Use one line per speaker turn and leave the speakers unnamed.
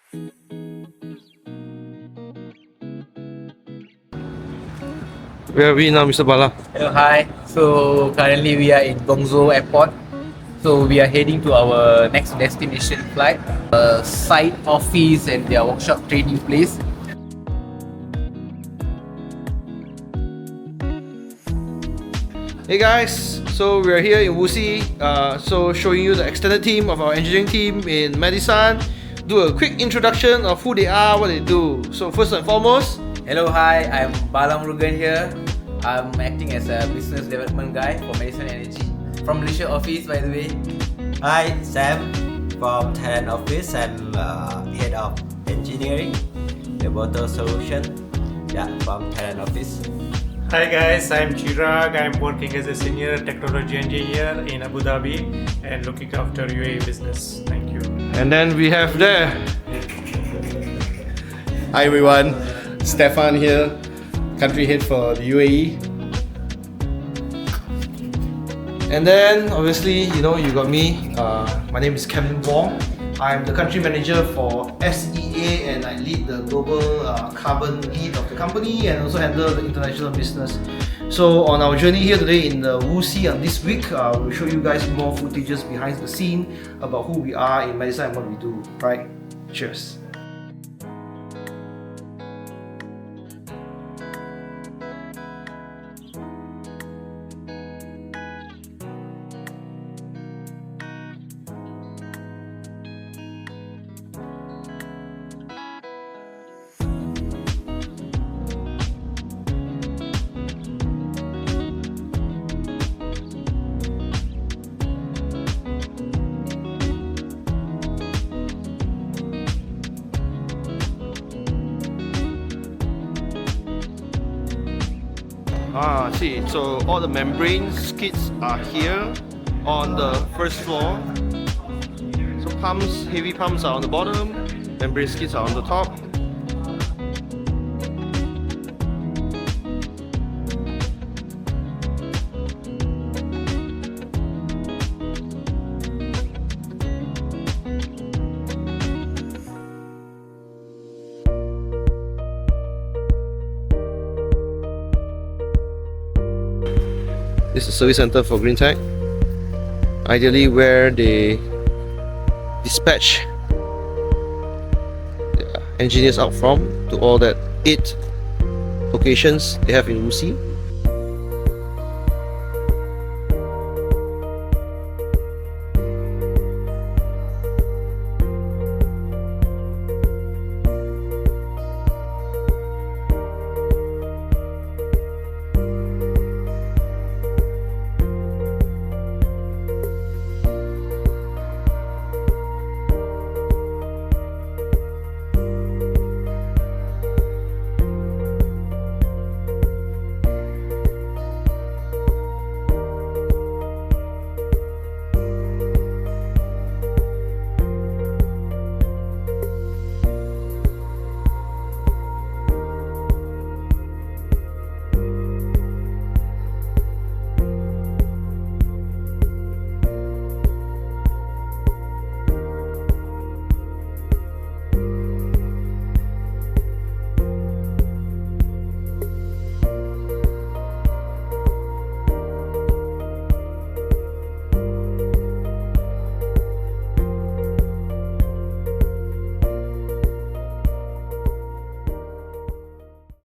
Where are we now, Mr. Bala?
Hello, hi. So currently we are in Guangzhou Airport. So we are heading to our next destination flight, site office and their workshop training place.
Hey guys, so we're here in Wuxi, so showing you the extended team of our engineering team in MediSun. Do a quick introduction of who they are, what they do. So first and foremost,
Hello, hi. I'm Bala Murugan here. I'm acting as a business development guy for MediSun Energy from Malaysia office, by the way.
Hi, Sam from Thailand office. I'm head of engineering, the water solution. Yeah, from Thailand office.
Hi guys, I'm Chirag. I'm working as a senior technology engineer in Abu Dhabi and looking after UAE business. Thank you.
and then we have there.
Hi everyone, Stefan here, country head for the UAE.
And then obviously, you got me. My name is Kevin Wong. I'm the country manager for SEA and I lead the global carbon lead of the company and also handle the international business. So on our journey here today in Wuxi and this week, we'll show you guys more footages behind the scene about who we are in MediSun and what we do, right? Cheers. See, so all the membrane skids are here on the first floor. So pumps, heavy pumps are on the bottom, membrane skids are on the top. This is the service center for GreenTech. Ideally where they dispatch their engineers out from to all that 8 locations they have in Wuxi.